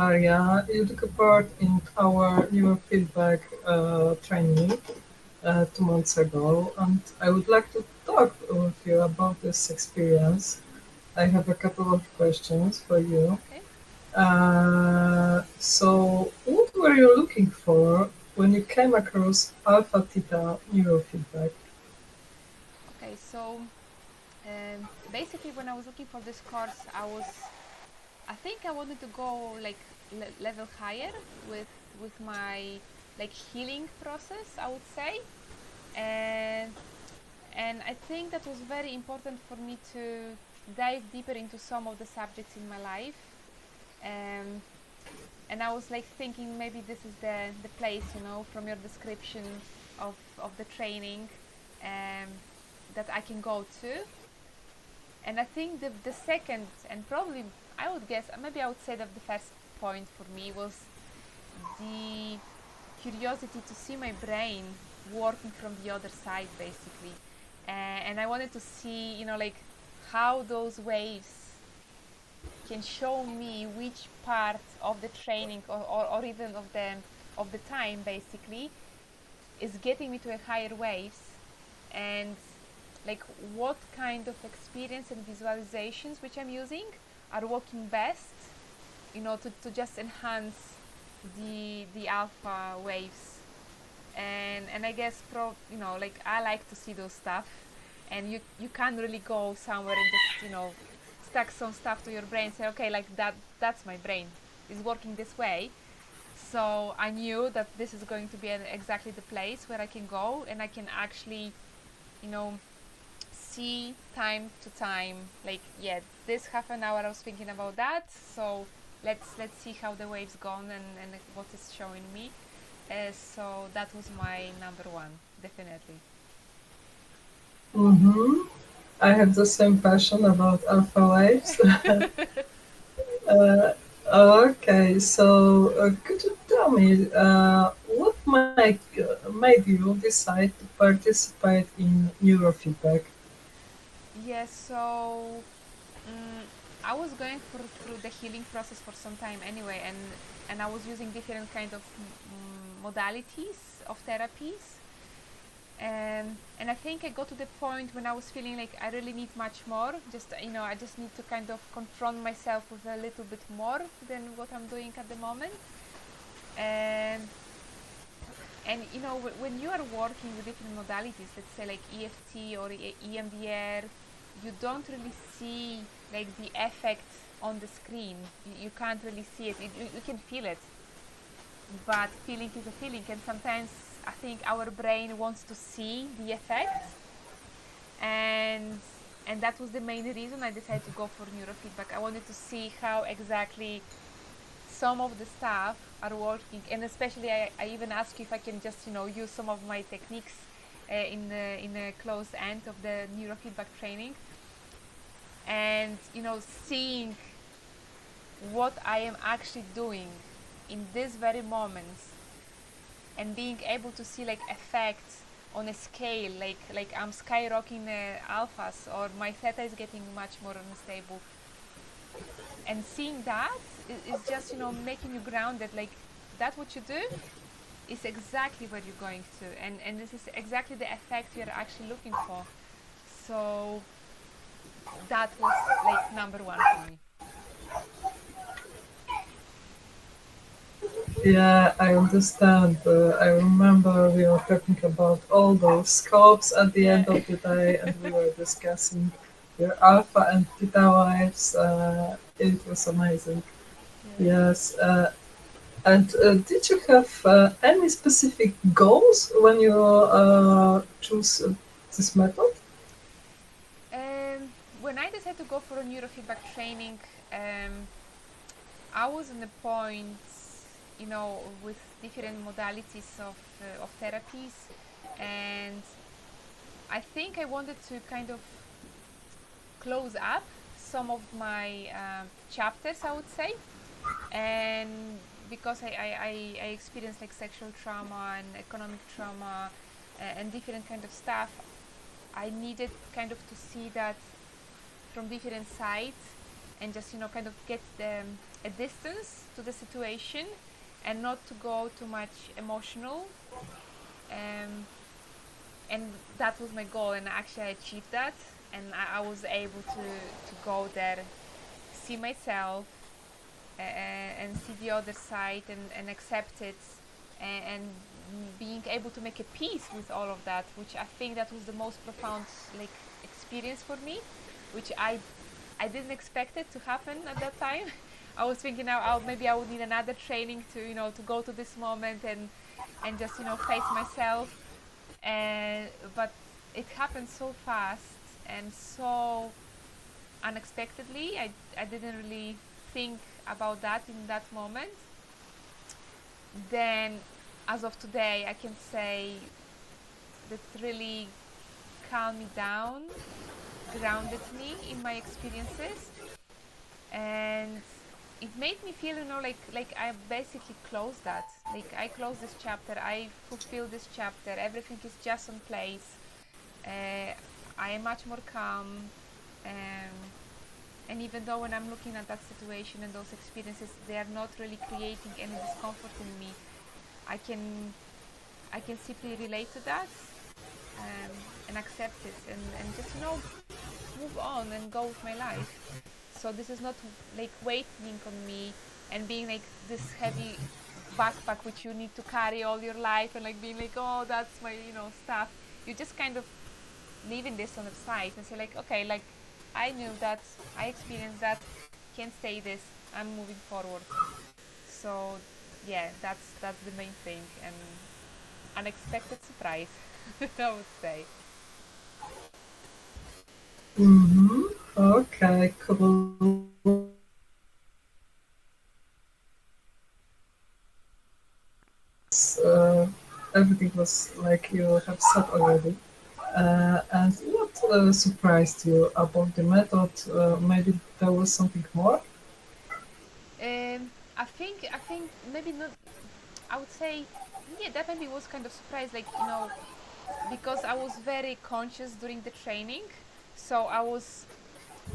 Natalia. You took a part in our neurofeedback training 2 months ago, and I would like to talk with you about this experience. I have a couple of questions for you. Okay. So, what were you looking for when you came across Alpha Theta neurofeedback? Okay. Basically, when I was looking for this course, I think I wanted to go like level higher with my like healing process, I would say, and I think that was very important for me to dive deeper into some of the subjects in my life. Um, and I was like thinking maybe this is the place, from your description of the training, um, that I can go to. And I think the second, and probably I would guess, maybe I would say that the first point for me was the curiosity to see my brain working from the other side, basically. And I wanted to see, like how those waves can show me which part of the training, or even of the time, basically, is getting me to a higher waves, and like what kind of experience and visualizations which I'm using are working best, to just enhance the alpha waves. And I guess like I like to see those stuff, and you can't really go somewhere and just stack some stuff to your brain, say, okay, like that's my brain is working this way. So I knew that this is going to be exactly the place where I can go, and I can actually, you know see time to time, like, yeah, this half an hour I was thinking about that, so let's see how the waves gone, and like, what is showing me. So that was my number one, definitely. Mm-hmm. I have the same passion about alpha waves. Uh, okay, so could you tell me what made you decide to participate in neurofeedback? Yes, so I was going through the healing process for some time anyway, and I was using different kind of modalities of therapies. And I think I got to the point when I was feeling like I really need much more. Just, I just need to kind of confront myself with a little bit more than what I'm doing at the moment. And when you are working with different modalities, let's say like EFT or EMDR, you don't really see like the effect on the screen. You can't really see it. You can feel it, but feeling is a feeling, and sometimes I think our brain wants to see the effect, and that was the main reason I decided to go for neurofeedback. I wanted to see how exactly some of the stuff are working, and especially I even ask you if I can just use some of my techniques in the close end of the neurofeedback training, and seeing what I am actually doing in this very moments, and being able to see like effects on a scale, like I'm skyrocketing alphas, or my theta is getting much more unstable, and seeing that is just making you grounded, like that what you do is exactly where you're going to, and this is exactly the effect you're actually looking for. So that was like number one for me. Yeah, I understand. I remember we were talking about all those scopes at the end Yeah. of the day, and we were discussing your alpha and theta waves. It was amazing. Yeah. Yes. And did you have any specific goals when you choose this method? When I decided to go for a neurofeedback training, I was in a point, with different modalities of therapies, and I think I wanted to kind of close up some of my chapters, I would say, and because I experienced like sexual trauma and economic trauma, and different kind of stuff, I needed kind of to see that from different sides, and just kind of get a distance to the situation and not to go too much emotional. And that was my goal, and actually I achieved that, and I was able to go there, see myself, and see the other side, and accept it, and being able to make a peace with all of that, which I think that was the most profound experience for me, which I didn't expect it to happen at that time. I was thinking now maybe I would need another training to go to this moment and just face myself, but it happened so fast and so unexpectedly. I didn't really think about that in that moment. Then, as of today, I can say that really calmed me down, grounded me in my experiences, and it made me feel like I basically closed that. Like, I closed this chapter, I fulfilled this chapter, everything is just on place. I am much more calm, and even though when I'm looking at that situation and those experiences, they are not really creating any discomfort in me, I can simply relate to that, and accept it, and just move on and go with my life. So this is not like waiting on me and being like this heavy backpack which you need to carry all your life, and like being like, oh, that's my stuff. You just kind of leaving this on the side and say like, okay, like I knew that, I experienced that, can't stay this, I'm moving forward. So yeah, that's the main thing, and unexpected surprise. I would say. Mm-hmm. Okay, cool. Uh, Everything was like you have said already. And what surprised you about the method? Maybe there was something more? I think maybe not. I would say, yeah, definitely was kind of surprised, like because I was very conscious during the training. So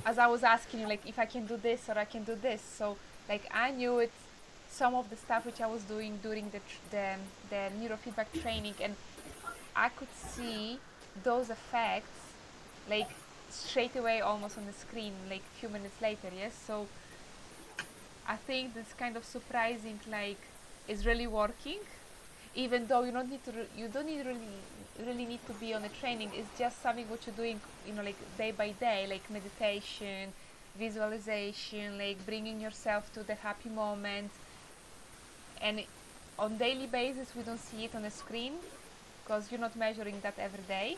as I was asking you, like if I can do this or I can do this. So like I knew it, some of the stuff which I was doing during the neurofeedback training, and I could see those effects like straight away, almost on the screen, like a few minutes later. Yes, so I think this kind of surprising, like, is really working, even though you don't need to you don't need really need to be on a training. It's just something what you're doing, like day by day, like meditation, visualization, like bringing yourself to the happy moment. And on daily basis we don't see it on the screen because you're not measuring that every day.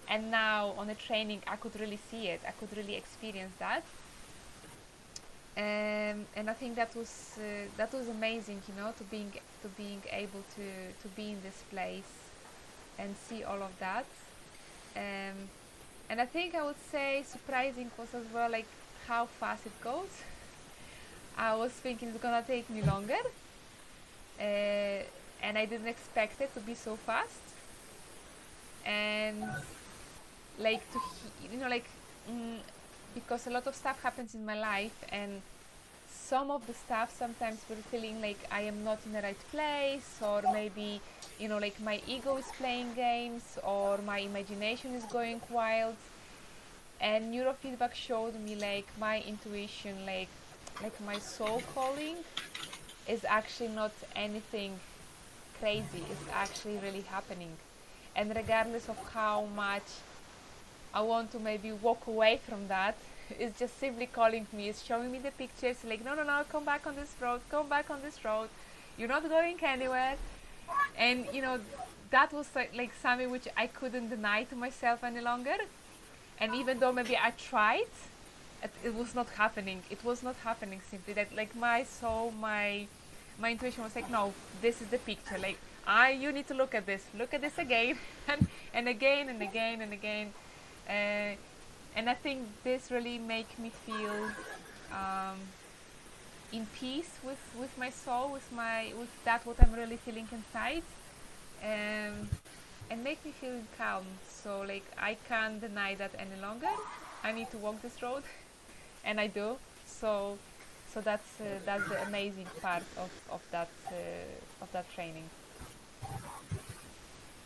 And now on a training I could really see it, I could really experience that. And I think that was amazing, to being able to be in this place and see all of that. Um, and I think I would say surprising was as well, like how fast it goes. I was thinking it's gonna take me longer, and I didn't expect it to be so fast. And like mm, because a lot of stuff happens in my life, and some of the stuff sometimes we're feeling like I am not in the right place, or maybe like my ego is playing games, or my imagination is going wild. And neurofeedback showed me like my intuition, like my soul calling is actually not anything crazy, it's actually really happening. And regardless of how much I want to maybe walk away from that, it's just simply calling me, it's showing me the pictures, like, no, no, no, come back on this road, come back on this road, you're not going anywhere. And that was like something which I couldn't deny to myself any longer. And even though maybe I tried, it was not happening, it was not happening. Simply that, like, my soul, my intuition was like, no, this is the picture, like, you need to look at this again, and again and again and again. uh, and I think this really make me feel in peace with my soul, with that what I'm really feeling inside, um, and make me feel calm. So like I can't deny that any longer. I need to walk this road, and I do. So that's the amazing part of that training.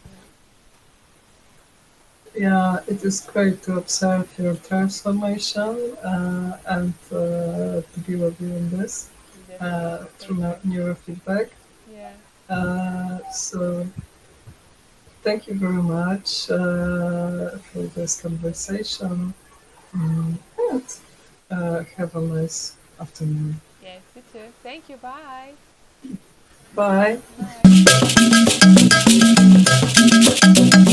Mm. Yeah, it is great to observe your transformation and to be with you in this Definitely. through Thank you. neurofeedback. Yeah. So thank you very much for this conversation. And have a nice afternoon. Yes, you too. Thank you. Bye. Bye. Bye.